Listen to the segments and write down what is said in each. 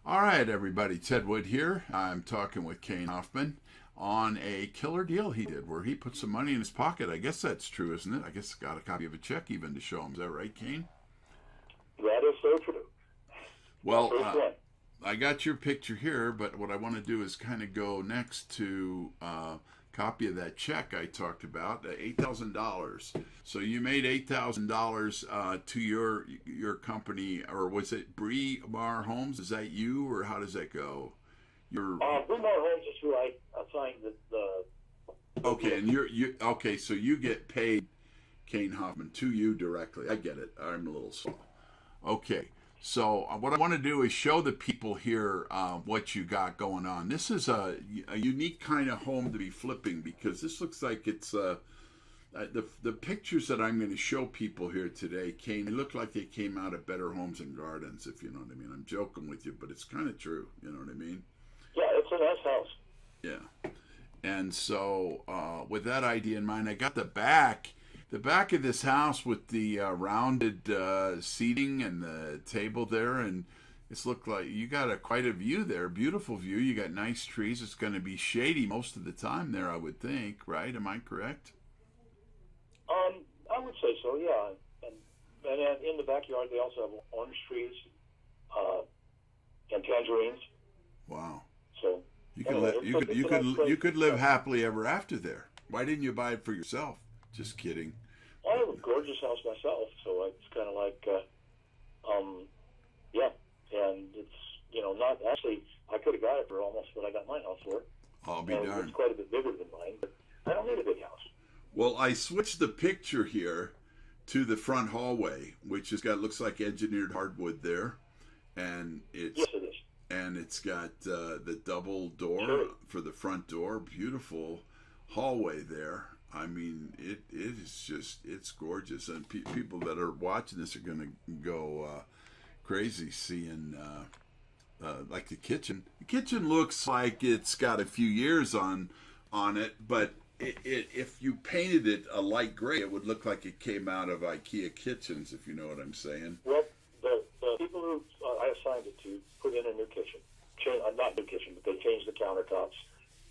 All right, everybody. Ted Wood here. I'm talking with Kane Hoffman on a killer deal he did where he put some money in his pocket. I guess that's true, isn't it? I guess got a copy of a check even to show him. Is that right, Kane? That is so true. Well, I got your picture here, but what I want to do is kind of go next to a copy of that check I talked about, $8,000. So you made $8,000 to your company, or was it Bremar Homes? Is that you, or how does that go? Bremar Homes is who I assigned the okay, and okay. So you get paid, Kane Hoffman, to you directly. I get it. I'm a little slow. Okay. So what I want to do is show the people here what you got going on. This is a unique kind of home to be flipping because this looks like it's the pictures that I'm going to show people here today, Kane, they look like they came out of Better Homes and Gardens, if you know what I mean. I'm joking with you, but it's kind of true. You know what I mean? Yeah, it's a nice house. Yeah. And so with that idea in mind, I got the back of this house with the rounded seating and the table there, and it's looked like you got quite a view there, beautiful view. You got nice trees. It's going to be shady most of the time there, I would think, right? Am I correct? I would say so, yeah. And in the backyard, they also have orange trees and tangerines. Wow. So you could live happily ever after there. Why didn't you buy it for yourself? Just kidding. I have a gorgeous house myself, so it's kind of like, yeah, and it's, not actually, I could have got it for almost what I got my house for. I'll be darned. It's quite a bit bigger than mine, but I don't need a big house. Well, I switched the picture here to the front hallway, which has got, looks like engineered hardwood there, and it's, yes, it is. And it's got the double door Sure. for the front door, beautiful hallway there. I mean, it is just, it's gorgeous. And people that are watching this are going to go crazy seeing like the kitchen. The kitchen looks like it's got a few years on it, but if you painted it a light gray, it would look like it came out of IKEA kitchens, if you know what I'm saying. Well, the people who I assigned it to put in a new kitchen. Not new kitchen, but they changed the countertops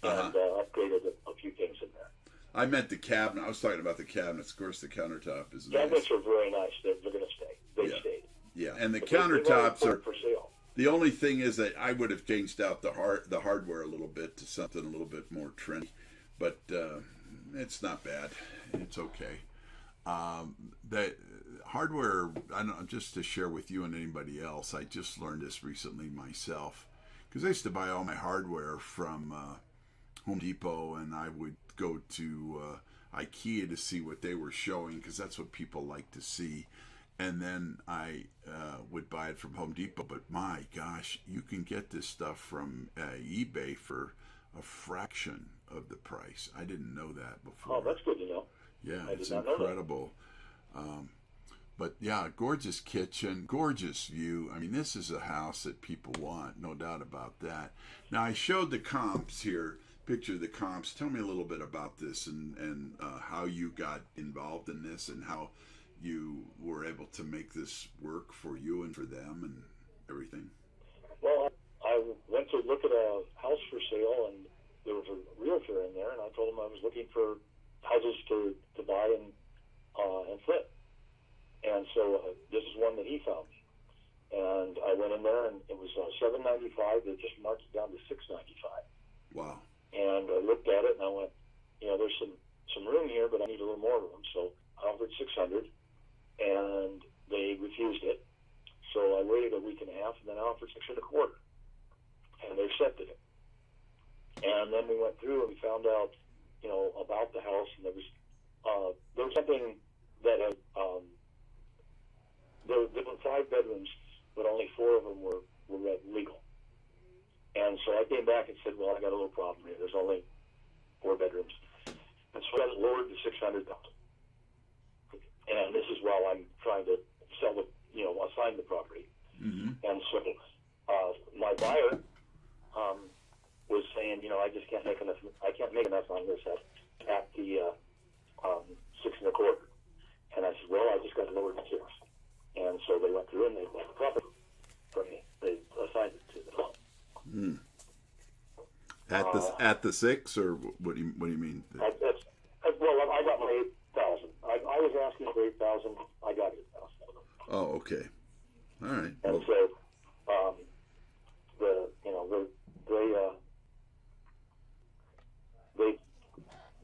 and upgraded a few things in there. I meant the cabinet. I was talking about the cabinets. Of course, the countertop is nice. Cabinets are very nice. They're going to stay. They stayed. Yeah, and the But countertops are for sale. The only thing is that I would have changed out the hardware a little bit to something a little bit more trendy, but it's not bad. It's okay. The hardware, I don't, just to share with you and anybody else, I just learned this recently myself because I used to buy all my hardware from Home Depot, and I would go to IKEA to see what they were showing because that's what people like to see. And then I would buy it from Home Depot. But my gosh, you can get this stuff from eBay for a fraction of the price. I didn't know that before. Oh, that's good to know. Yeah, I it's did not know that. incredible. But yeah, gorgeous kitchen, gorgeous view. I mean, this is a house that people want, no doubt about that. Now, I showed the comps here, picture of the comps. Tell me a little bit about this and how you got involved in this and how you were able to make this work for you and for them and everything. Well, I went to look at a house for sale, and there was a realtor in there, and I told him I was looking for houses to buy and flip. And so this is one that he found. And I went in there, and it was $795. They just marked it down to $695. Wow. And I looked at it, and I went, there's some room here, but I need a little more room. So I offered $600, and they refused it. So I waited a week and a half, and then I offered $625, and they accepted it. And then we went through, and we found out, about the house, and there was something that there were 5 bedrooms, but only 4 of them were legal. And so I came back and said, well, I got a little problem here. There's only 4 bedrooms. And so I got it lowered to $600,000. And this is while I'm trying to sell assign the property. Mm-hmm. And so my buyer was saying, I just can't make enough. I can't make enough on this at the $625. And I said, well, I just got it lowered to 6. And so they went through and they bought the property from me. They assigned it to them. At the 6, or what do you mean? Well, I got my 8,000. I was asking for 8,000. I got 8,000. Oh, okay. All right. And Well, so,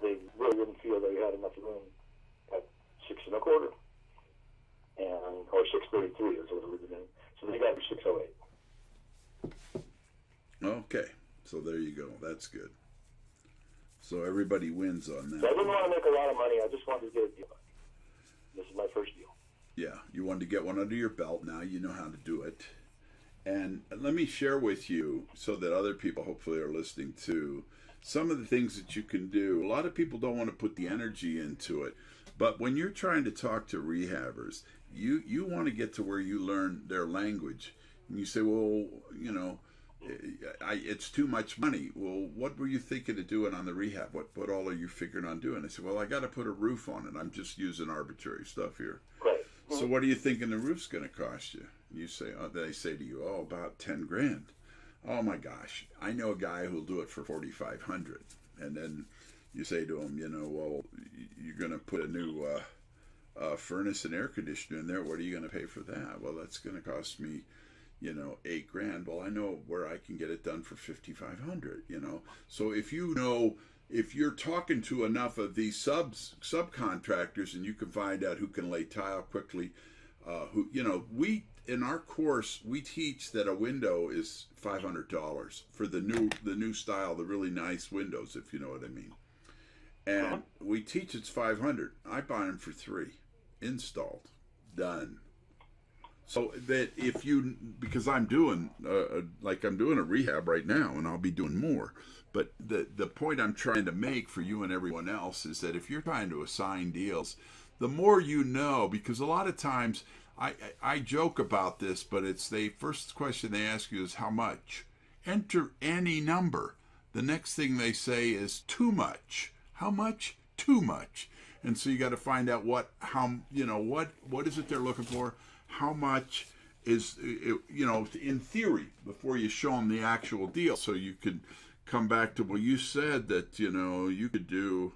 they really didn't feel they had enough room at 6 1/4, or 633 is what it would have been. So they got 608. okay. So there you go. That's good. So everybody wins on that. So I didn't want to make a lot of money. I just wanted to get a deal. This is my first deal. Yeah, you wanted to get one under your belt. Now you know how to do it. And let me share with you, so that other people hopefully are listening too, some of the things that you can do. A lot of people don't want to put the energy into it. But when you're trying to talk to rehabbers, you want to get to where you learn their language. And you say, well, it's too much money. Well, what were you thinking of doing on the rehab? What all are you figuring on doing? I said, well, I got to put a roof on it. I'm just using arbitrary stuff here. Right. So what are you thinking the roof's going to cost you? You say, they say to you, about 10 grand. Oh my gosh, I know a guy who'll do it for 4,500. And then you say to him, well, you're going to put a new furnace and air conditioner in there. What are you going to pay for that? Well, that's going to cost me, 8 grand. Well, I know where I can get it done for 5,500. So if you're talking to enough of these subcontractors, and you can find out who can lay tile quickly, we in our course we teach that a window is $500 for the new style, the really nice windows, if you know what I mean. And we teach it's $500. I buy them for $3, installed, done. So that because I'm doing I'm doing a rehab right now, and I'll be doing more. But the point I'm trying to make for you and everyone else is that if you're trying to assign deals, the more you know, because a lot of times I joke about this, but it's the first question they ask you is how much. Enter any number. The next thing they say is too much. How much? Too much. And so you got to find out what is it they're looking for? How much is, in theory, before you show them the actual deal, so you could come back to, well, you said that, you could do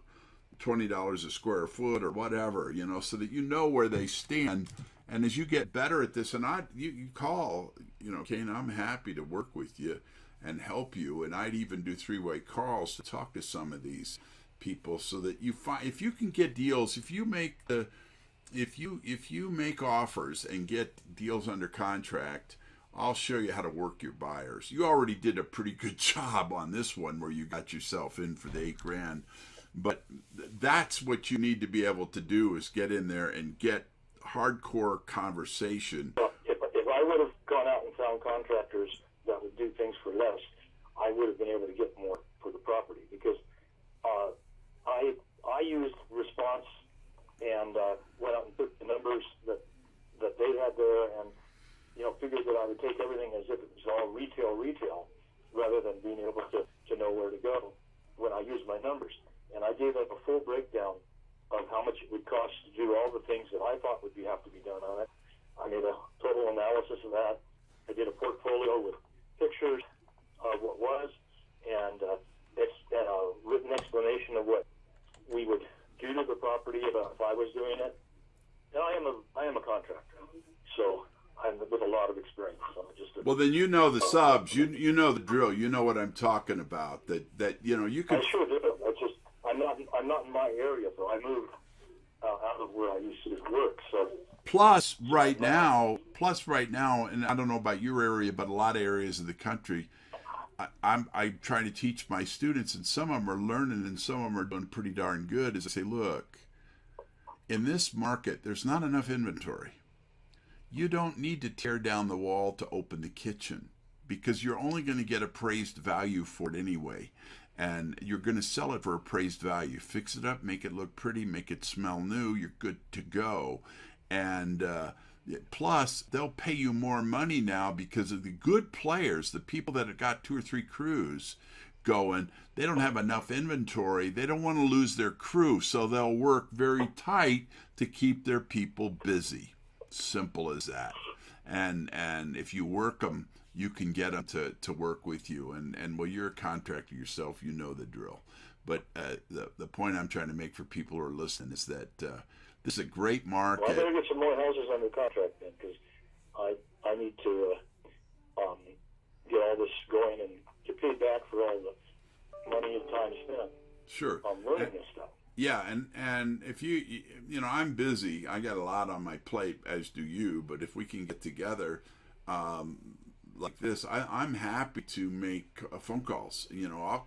$20 a square foot or whatever, so that you know where they stand. And as you get better at this, and you call, Kane, I'm happy to work with you and help you. And I'd even do 3-way calls to talk to some of these people, so that you find, if you can get deals, if you make offers and get deals under contract, I'll show you how to work your buyers. You already did a pretty good job on this one where you got yourself in for the 8 grand. But that's what you need to be able to do, is get in there and get hardcore conversation. If I would have gone out and found contractors that would do things for less, I would have been able to get more for the property, because I used response and went out and took the numbers that they had there, and figured that I would take everything as if it was all retail, rather than being able to know where to go when I used my numbers. And I gave them a full breakdown of how much it would cost to do all the things that I thought would have to be done on it. I made a total analysis of that. I did a portfolio with pictures of what was, and a written explanation of what we would do to the property if I was doing it. And I am a contractor, so I'm with a lot of experience. Well, then you know the subs, you know the drill, you know what I'm talking about. That you can. I sure do. I'm not in my area, though. I moved out of where I used to work. So plus right now, and I don't know about your area, but a lot of areas of the country, I'm trying to teach my students, and some of them are learning, and some of them are doing pretty darn good. Is I say, look, in this market, there's not enough inventory. You don't need to tear down the wall to open the kitchen, because you're only going to get appraised value for it anyway. And you're going to sell it for appraised value. Fix it up, make it look pretty, make it smell new, you're good to go. And plus, they'll pay you more money now because of the good players, the people that have got 2 or 3 crews going. They don't have enough inventory. They don't want to lose their crew, so they'll work very tight to keep their people busy. Simple as that. And if you work them you can get them to work with you. And well, you're a contractor yourself, you know the drill. But the point I'm trying to make for people who are listening is that this is a great market. Well, I better get some more houses under contract then, because I need to get all this going and get paid back for all the money and time spent. Sure. On learning this stuff. Yeah, and if you know, I'm busy. I got a lot on my plate, as do you. But if we can get together like this, I'm happy to make phone calls. You know, I'll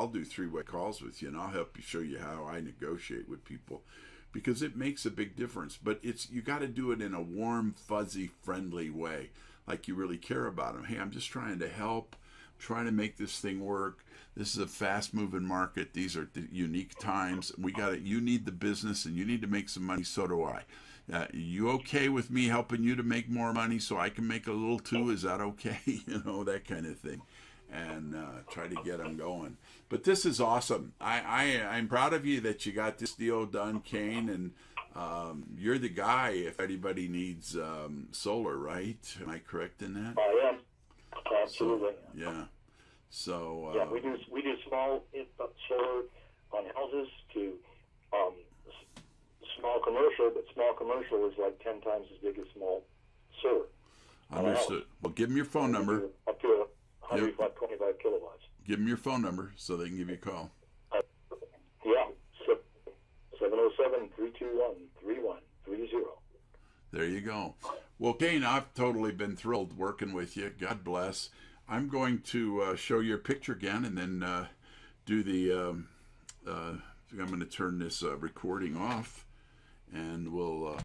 do three-way calls with you, and I'll help you show you how I negotiate with people, because it makes a big difference. But you got to do it in a warm, fuzzy, friendly way, like you really care about them. Hey, I'm just trying to help, trying to make this thing work. This is a fast-moving market. These are the unique times. You need the business, and you need to make some money. So do I. You okay with me helping you to make more money so I can make a little too? Is that okay? You know, that kind of thing. And try to get them going. But this is awesome. I'm proud of you that you got this deal done, Kane. And you're the guy if anybody needs solar, right? Am I correct in that? I am. Absolutely. So, yeah. So yeah, we do small solar on houses to small commercial, but small commercial is like 10 times as big as small solar. Understood. Well, give them your phone number. Up to 125 kilowatts. Give them your phone number so they can give you a call. Yeah, 707-321-3130. There you go. Well, Kane, I've totally been thrilled working with you. God bless. I'm going to show your picture again, and then do the. I'm going to turn this recording off, and we'll.